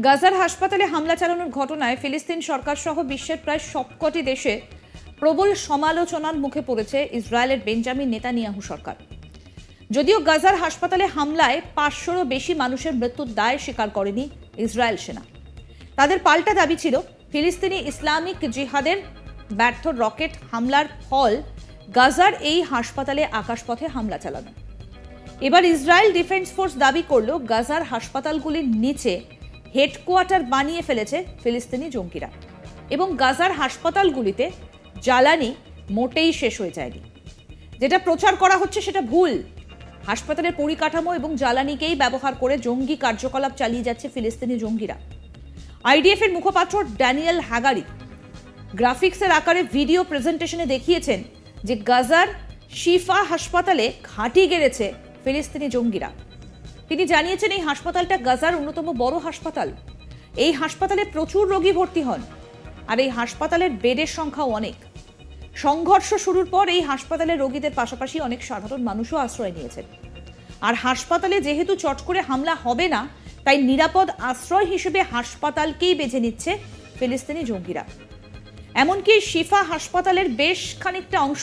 গাজার হাসপাতালে হামলা চালানোর ঘটনায় ফিলিস্তিন সরকার সহ বিশ্বের প্রায় সবকটি দেশে প্রবল সমালোচনার মুখে পড়েছে ইসরায়েলের বেঞ্জামিন নেতানিয়াহু সরকার। যদিও গাজার হাসপাতালে হামলায় 500রও বেশি মানুষের মৃত্যুর দায় স্বীকার করেনি ইসরায়েল সেনা। তাদের পাল্টা দাবি ছিল ফিলিস্তিনি ইসলামিক জিহাদের ব্যর্থ রকেট হামলার ফল গাজার এই হাসপাতালে আকাশপথে হামলা চালানো। এবার ইসরায়েল ডিফেন্স ফোর্স দাবি করল গাজার হাসপাতালগুলির নিচে হেডকোয়ার্টার বানিয়ে ফেলেছে ফিলিস্তিনি জঙ্গিরা এবং গাজার হাসপাতালগুলিতে জ্বালানি মোটেই শেষ হয়ে যায়নি। যেটা প্রচার করা হচ্ছে সেটা ভুল। হাসপাতালের পরিকাঠামো এবং জ্বালানিকেই ব্যবহার করে জঙ্গি কার্যকলাপ চালিয়ে যাচ্ছে ফিলিস্তিনি জঙ্গিরা। আইডিএফ এর মুখপাত্র ড্যানিয়েল হ্যাগারি গ্রাফিক্সের আকারে ভিডিও প্রেজেন্টেশনে দেখিয়েছেন যে গাজার শিফা হাসপাতালে ঘাঁটি গেড়েছে ফিলিস্তিনি জঙ্গিরা। তিনি জানিয়েছেন এই হাসপাতালটা গাজার অন্যতম বড় হাসপাতাল। এই হাসপাতালে প্রচুর রোগী ভর্তি হন আর এই হাসপাতালের বেডের সংখ্যাও অনেক। সংঘর্ষ শুরুর পর এই হাসপাতালের রোগীদের পাশাপাশি অনেক সাধারণ মানুষও আশ্রয় নিয়েছেন। আর হাসপাতালে যেহেতু চট করে হামলা হবে না, তাই নিরাপদ আশ্রয় হিসেবে হাসপাতালকেই বেছে নিচ্ছে ফিলিস্তিনি জঙ্গিরা। এমনকি শিফা হাসপাতালের বেশ খানিকটা অংশ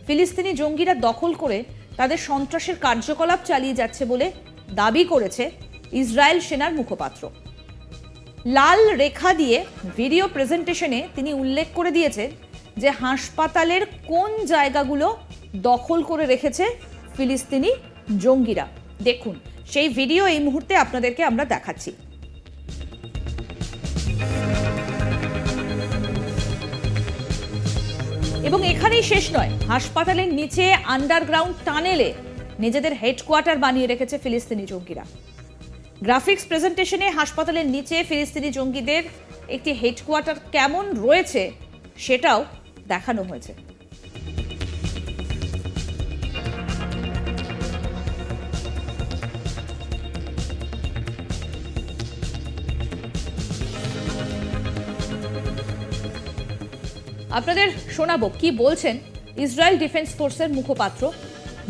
ফিলিস্তিনি জঙ্গিরা দখল করে তাদের সন্ত্রাসের কার্যকলাপ চালিয়ে যাচ্ছে বলে দাবি করেছে ইসরায়েল সেনার মুখপাত্র। লাল রেখা দিয়ে ভিডিও প্রেজেন্টেশনে তিনি উল্লেখ করে দিয়েছে যে হাসপাতালের কোন জায়গাগুলো দখল করে রেখেছে ফিলিস্তিনি জঙ্গিরা। দেখুন সেই ভিডিও এই মুহূর্তে আপনাদেরকে আমরা দেখাচ্ছি। এবং এখানেই শেষ নয়, হাসপাতালের নিচে আন্ডারগ্রাউন্ড টানেলে নিজেদের হেডকোয়ার্টার বানিয়ে রেখেছে ফিলিস্তিনি জঙ্গিরা। গ্রাফিক্স প্রেজেন্টেশনে হাসপাতালের নিচে ফিলিস্তিনি জঙ্গিদের একটি হেডকোয়ার্টার কেমন রয়েছে সেটাও দেখানো হয়েছে। আপনাদের শোনাবো কি বলছেন ইসরায়েল ডিফেন্স ফোর্সের মুখপাত্র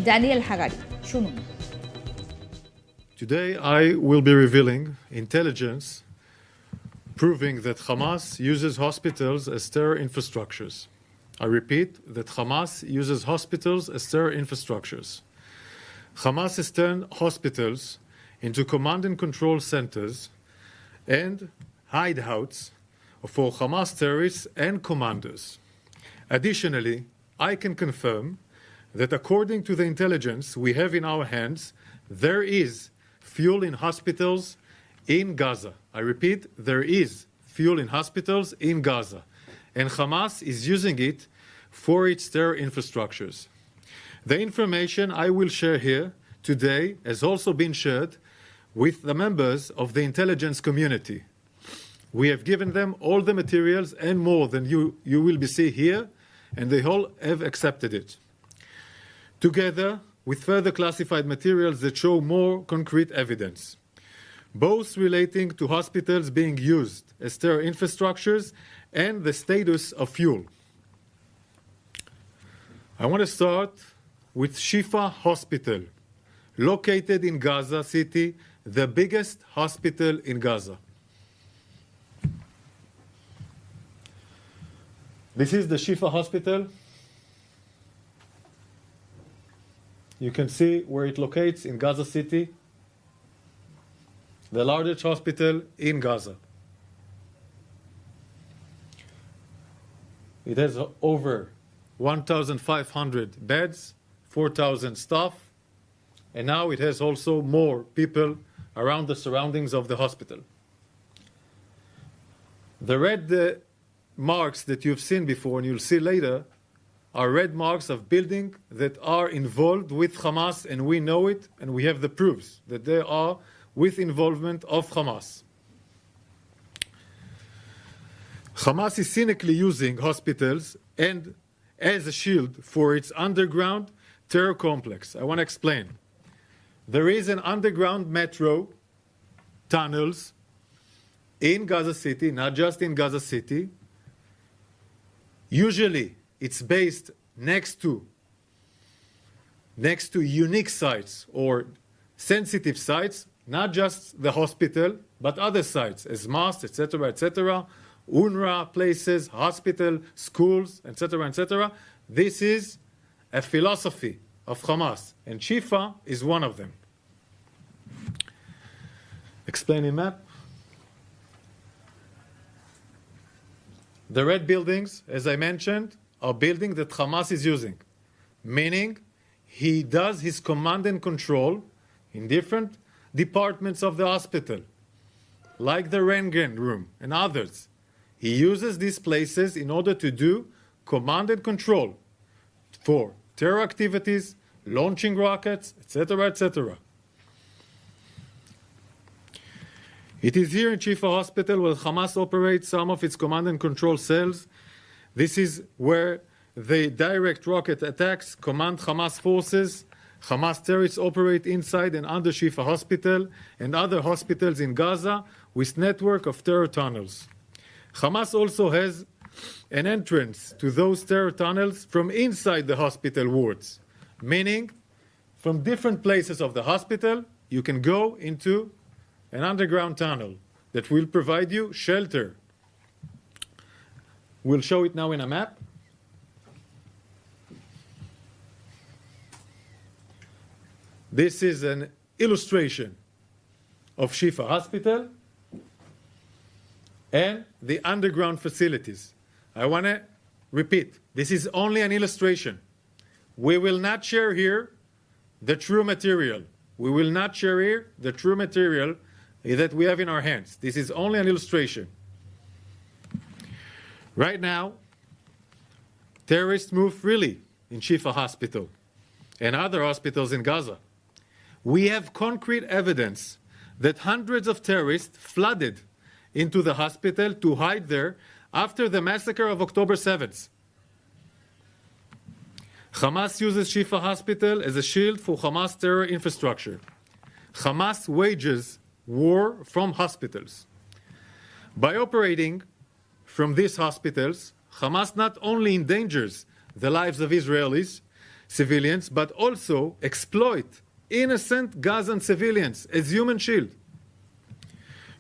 ড্যানিয়েল হ্যাগারি। শুনুন। Today I will be revealing intelligence proving that Hamas uses hospitals as terror infrastructures. I repeat that Hamas uses hospitals as terror infrastructures. Hamas has turned hospitals into command and control centers and hideouts for Hamas terrorists and commanders. Additionally, I can confirm that according to the intelligence we have in our hands, there is fuel in hospitals in Gaza. I repeat, there is fuel in hospitals in Gaza, and Hamas is using it for its terror infrastructures. The information I will share here today has also been shared with the members of the intelligence community. We have given them all the materials and more than you will be see here, and they all have accepted it. Together with further classified materials that show more concrete evidence, both relating to hospitals being used as terror infrastructures and the status of fuel. I want to start with Shifa Hospital, located in Gaza City, the biggest hospital in Gaza. This is the Shifa Hospital. You can see where it locates in Gaza City, the largest hospital in Gaza. It has over 1,500 beds, 4,000 staff, and now it has also more people around the surroundings of the hospital. The red marks that you've seen before and you'll see later are red marks of buildings that are involved with Hamas, and we know it, and we have the proofs that they are with involvement of Hamas. Hamas is cynically using hospitals and as a shield for its underground terror complex. I want to explain. There is an underground metro tunnels in Gaza City, not just in Gaza City. Usually it's based next to unique sites or sensitive sites not just the hospital, but other sites, as mosques, etc., UNRWA places, hospital, schools, etc. This is a philosophy of Hamas, and Shifa is one of them. Explaining map. The red buildings, as I mentioned, are buildings that Hamas is using, meaning he does his command and control in different departments of the hospital, like the Röntgen room and others. He uses these places in order to do command and control for terror activities, launching rockets, etc. It is here in Shifa Hospital where Hamas operates some of its command and control cells. This is where the direct rocket attacks command Hamas forces. Hamas terrorists operate inside and under Shifa Hospital and other hospitals in Gaza with network of terror tunnels. Hamas also has an entrance to those terror tunnels from inside the hospital wards, meaning from different places of the hospital you can go into an underground tunnel that will provide you shelter. We'll show it now in a map. This is an illustration of Shifa Hospital and the underground facilities. I want to repeat, this is only an illustration. We will not share here the true material. We will not share here the true material that we have in our hands. This is only an illustration. Right now, terrorists move freely in Shifa Hospital and other hospitals in Gaza. We have concrete evidence that hundreds of terrorists flooded into the hospital to hide there after the massacre of October 7th. Hamas uses Shifa Hospital as a shield for Hamas terror infrastructure. Hamas wages war from hospitals. By operating from these hospitals, Hamas not only endangers the lives of Israelis, civilians, but also exploit innocent Gazan civilians as human shield.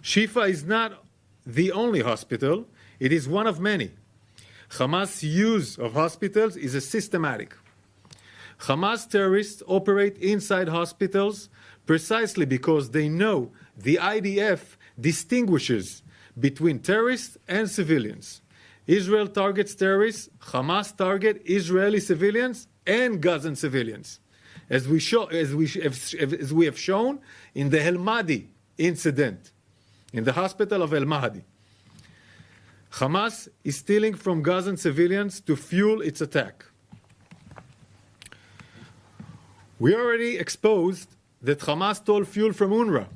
Shifa is not the only hospital, it is one of many. Hamas' use of hospitals is a systematic. Hamas terrorists operate inside hospitals precisely because they know the IDF distinguishes between terrorists and civilians. Israel targets terrorists, Hamas target Israeli civilians and Gazan civilians, as we have shown in the El Mahdi incident, in the hospital of El Mahdi. Hamas is stealing from Gazan civilians to fuel its attack. We already exposed that Hamas stole fuel from UNRWA,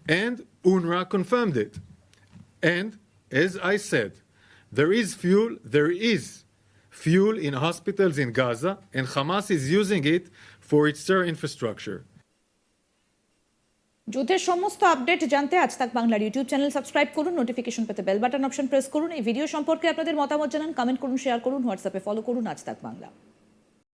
and UNRWA confirmed it. And, as I said, there is fuel in hospitals in Gaza, and Hamas is using it for its terror infrastructure. যুদ্ধের সমস্ত update জানতে আজ তাক বাংলার YouTube channel subscribe করুন, notification পেতে bell button option press করুন। এই ভিডিও সম্পর্কে আপনাদের মতামত জানান, কমেন্ট করুন, শেয়ার করুন, হোয়াটসঅ্যাপে ফলো করুন আজ তাক বাংলা।